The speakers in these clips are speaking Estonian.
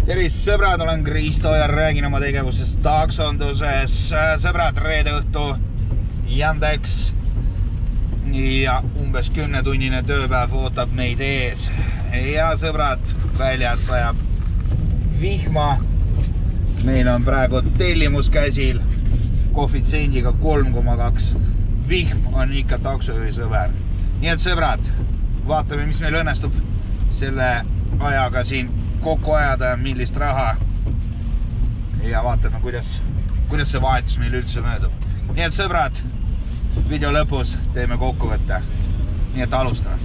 Tervist sõbrad, olen Kristo ja räägin oma tegevusest taksonduses. Sõbrad, reede õhtu Yandex ja umbes 10-tunnine tööpäev ootab meid ees. Ja sõbrad, väljas sajab vihma. Meil on praegu tellimus käsil koefitsiendiga 3,2. Vihm on ikka taksojuhi sõber. Nii et sõbrad, vaatame, mis meil õnnestub selle ajaga siin kokku ajada, millist raha ja vaatame, kuidas see vahetus meil üldse möödub. Nii et sõbrad, video lõpus teeme kokkuvõtte. Nii et alustame.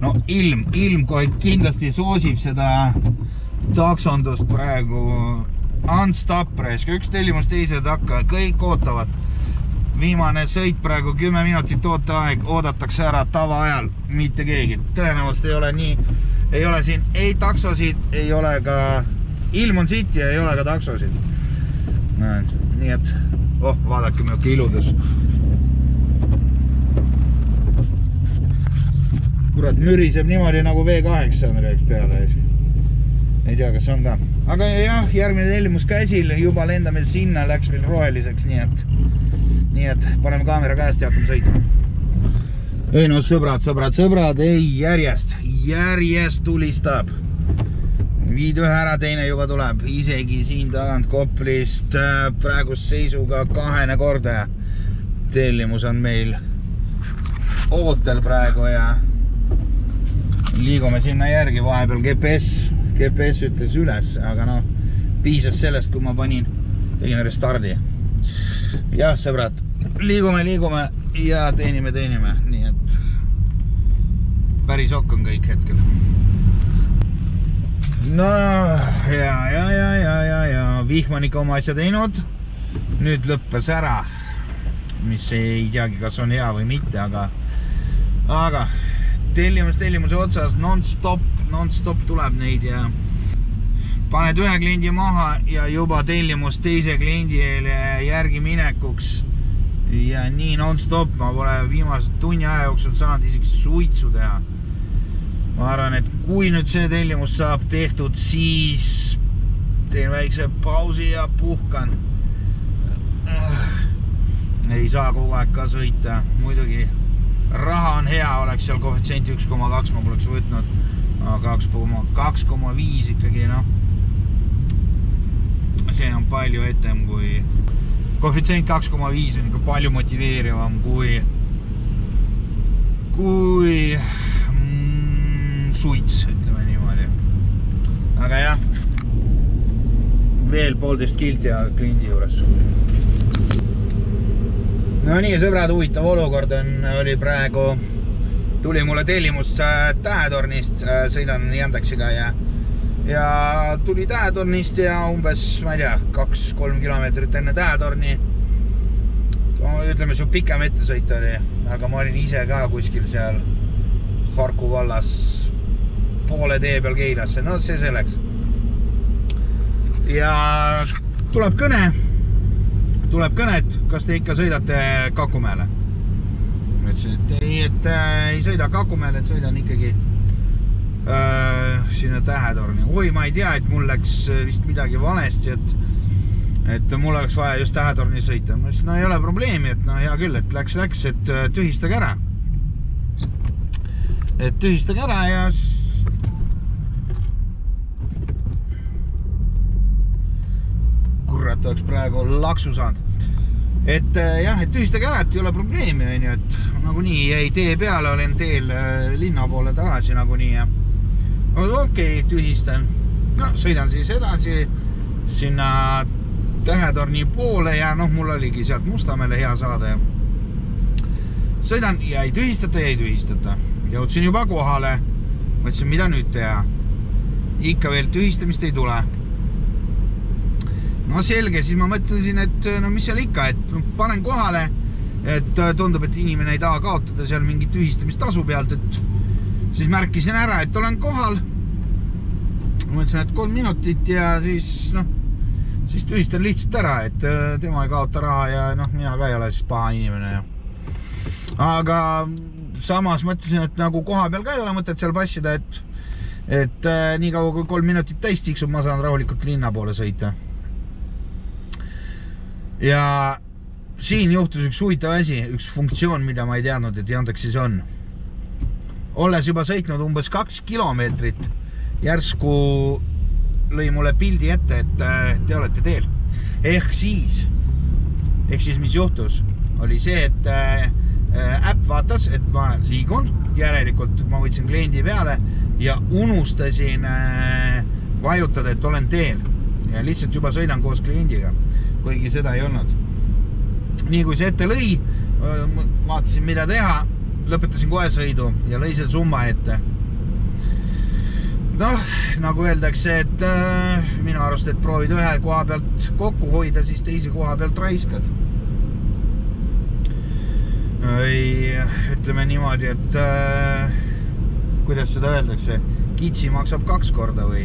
No ilm kohe kindlasti soosib seda taksondust praegu unstop raisk. Üks tellimus teise takka, kõik ootavad. Viimane sõit praegu 10 minutit ooteaeg, oodatakse ära tavaajal, mitte keegi. Tõenäoliselt ei ole nii, ei ole siin ei taksosid, ei ole ka, ilm on siit ja ei ole ka taksosid. Nii et, vaadake milline iludus. Kurat, müriseb niimoodi nagu V8 on reiks peale. Ei tea, kas on ka. Aga jah, järgmine tellimus käsil, juba lendame sinna, läks meil roheliseks, nii et paneme kaamera käest ja hakkame sõitma. Ei no sõbrad, ei järjest tulistab. Viid ühe ära, teine juba tuleb. Isegi siin tagant Koplist praegust seisuga 2 kordaja. Tellimus on meil ootel praegu ja liigume sinna järgi. Vahepeal GPS ütles üles, aga piisas sellest, kui ma tegin restardi. Jah, sõbrad, liigume ja teenime, nii et päris okk on kõik hetkel. No ja vihm on ikka oma asja teinud. Nüüd lõppes ära, mis ei teagi, kas on hea või mitte, aga tellimuse otsas non-stop tuleb neid ja paned ühe kliendi maha ja juba tellimus teise kliendile järgi minekuks ja nii non-stop. Ma pole viimase tunni aja jooksul saanud isegi suitsu teha. Ma arvan, et kui nüüd see tellimus saab tehtud, siis teen väikse pausi ja puhkan. Ei saa kogu aeg ka sõita. Muidugi raha on hea, oleks seal koefitsient 1,2 ma poleks võtnud, aga 2,5 ikkagi, see on palju etem kui koefitsient 2,5 on ikka palju motiveerivam kui suits, ütleme niimoodi. Aga jah, veel 1,5 kilti ja kliendi juures. No nii, sõbrad, huvitav olukord oli praegu. Tuli mulle tellimus Tähetornist, sõidan Yandexiga ja tuli Tähetornist ja umbes, ma ei tea, 2-3 kilomeetrit enne Tähetorni. Ütleme, su pikem ettesõit oli, aga ma olin ise ka kuskil seal Harku vallas poole tee peal Keilasse. No see selleks. Ja tuleb kõne, et kas te ikka sõidate Kakumäele? Ma ütlesin, et ei sõida Kakumäele, et sõidan ikkagi sinna Tähetorni. Oi, ma ei tea, et mul läks vist midagi valesti, et mul oleks vaja just Tähetorni sõita. Ma ütlesin, ei ole probleemi, et hea küll, et läks, et tühistage ära. Et tühistage ära ja kurat, oleks praegu laksu saanud. Et jah, et tühistage ära, et ei ole probleemi, et nagunii jäi tee peale, olen teel linna poole tagasi nagunii ja okei, tühistan. No, sõidan siis edasi sinna Tähetorni poole ja mul oligi sealt Mustamäele hea saada ja sõidan ja ei tühistata. Jõudsin juba kohale, mõtlesin, mida nüüd teha. Ikka veel tühistamist ei tule. No selge, siis ma mõtlesin, et mis seal ikka, et panen kohale, et tundub, et inimene ei taha kaotada seal mingi tühistamistasu pealt, et siis märkisin ära, et olen kohal. Mõtlesin, et 3 minutit ja siis siis tühistan lihtsalt ära, et tema ei kaota raha ja noh, mina ka ei ole siis paha inimene. Aga samas mõtlesin, et nagu koha peal ka ei ole mõtet seal passida, et nii kaua kui 3 minutit täis tiksub, ma saan rahulikult linna poole sõita. Ja siin juhtus üks huvitav asi, üks funktsioon, mida ma ei teadnud, et Yandexis on. Olles juba sõitnud umbes 2 kilomeetrit, järsku lõi mulle pildi ette, et te olete teel. Ehk siis mis juhtus, oli see, et äpp vaatas, et ma liigun, järelikult ma võtsin kliendi peale ja unustasin vajutada, et olen teel. Ja lihtsalt juba sõidan koos kliendiga, kuigi seda ei olnud. Nii kui see ette lõi, vaatasin mida teha, lõpetasin kohe sõidu ja lõi selle summa ette. Noh, nagu öeldakse, et minu arust, et proovid ühe koha pealt kokku hoida, siis teise koha pealt raiskad. Ütleme niimoodi, et kuidas seda öeldakse, kitsi maksab 2 korda või?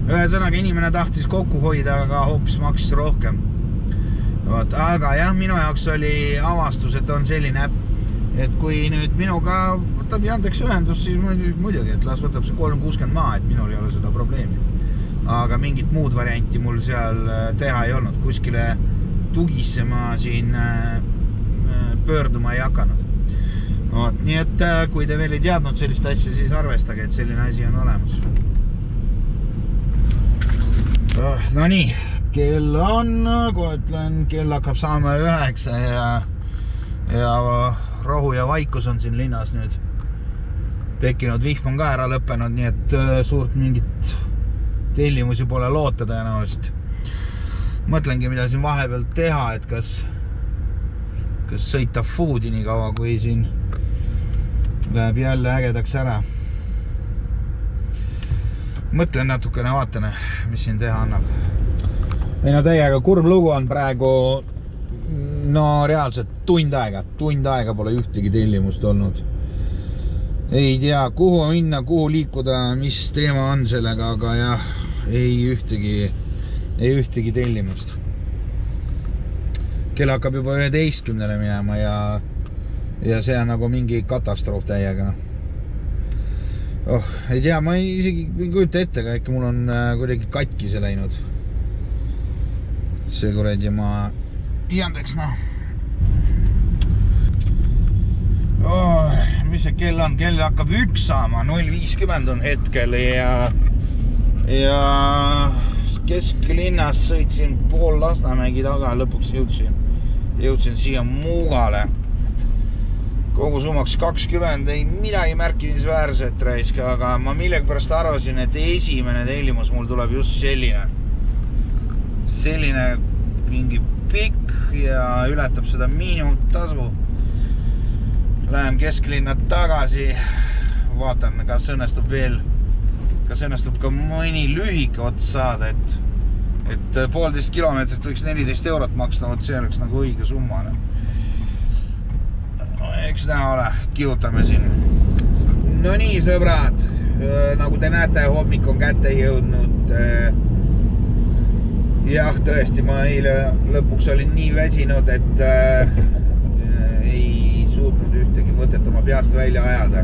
Ühesõnaga inimene tahtis kokku hoida, aga hoopis maksis rohkem. Aga jah, minu jaoks oli avastus, et on selline äpp, et kui nüüd minuga võtab Yandex ühendus, siis muidugi, et las võtab see 360 maa, et minul ei ole seda probleemi. Aga mingit muud varianti mul seal teha ei olnud. Kuskile tugisse ma siin pöörduma ei hakanud. Nii et kui te veel ei teadnud sellist asja, siis arvestage, et selline asi on olemas. No nii, kell on, kui ütlen, kell hakkab saama 9 ja rahu ja vaikus on siin linnas nüüd tekkinud, vihm on ka ära lõppenud, nii et suurt mingit tellimusi pole loota tõenäoliselt. Mõtlengi, mida siin vahepeal teha, et kas sõita foodi nii kaua, kui siin läheb jälle ägedaks ära. Mõtlen natukene, vaatane, mis siin teha annab. Ei no täiega kurb lugu on praegu, no reaalselt tund aega pole ühtegi tellimust olnud. Ei tea, kuhu minna, kuhu liikuda, mis teema on sellega, aga jah, ei ühtegi tellimust. Kell hakkab juba 11 minema ja see on nagu mingi katastroof täiega. Ei tea, ma isegi ei kujuta ette, aga äkki mul on kuidagi katki see läinud. See kuradi ma Yandex, noh. Mis see kell on? Kell hakkab 1 saama, 0.50 on hetkel ja kesklinnas sõitsin pool Lasnamägi taga, lõpuks jõudsin siia Muugale. Kogu summaks 20, ei midagi märkimisväärset raisk, aga ma millegipärast arvasin, et esimene tellimus mul tuleb just selline mingi pikk ja ületab seda miinimumtasu. Lähen kesklinna tagasi, vaatan, kas õnnestub ka mõni lühike ots saada, et 1,5 kilomeetrit võiks 14 eurot maksta, see oleks nagu õige summa. Eks näha ole, kiutame siin. No nii, sõbrad, nagu te näete, hommik on kätte jõudnud. Jah, tõesti, ma eile lõpuks olin nii väsinud, et ei suutnud ühtegi mõtet oma peast välja ajada.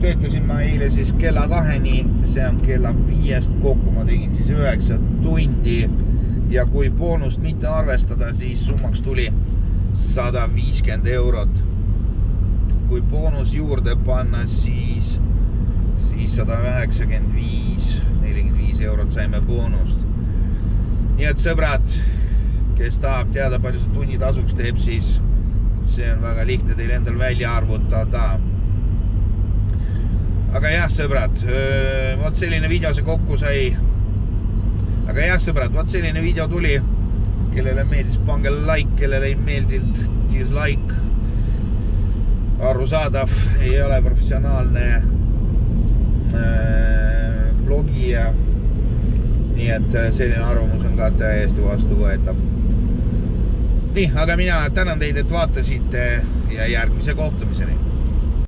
Töötasin ma eile siis kella 2-ni, see on kella 5 kokku, ma tegin siis 9 tundi ja kui boonust mitte arvestada, siis summaks tuli 150 eurot. Kui boonus juurde panna, siis 195, 45 eurot saime boonust. Nii et sõbrad, kes tahab teada, palju see tunni tasuks teeb, siis see on väga lihtne teil endal välja arvutada. Aga jah, sõbrad, võt selline video see kokku sai. Aga jah, sõbrad, võt selline video tuli. Kellele meeldis, pange like, kellele ei meeldinud, dislike. Arusaadav, ei ole professionaalne blogija. Nii et selline arvamus on ka täiesti vastu võetav. Nii, aga mina tänan teid, et vaatasite ja järgmise kohtumiseni.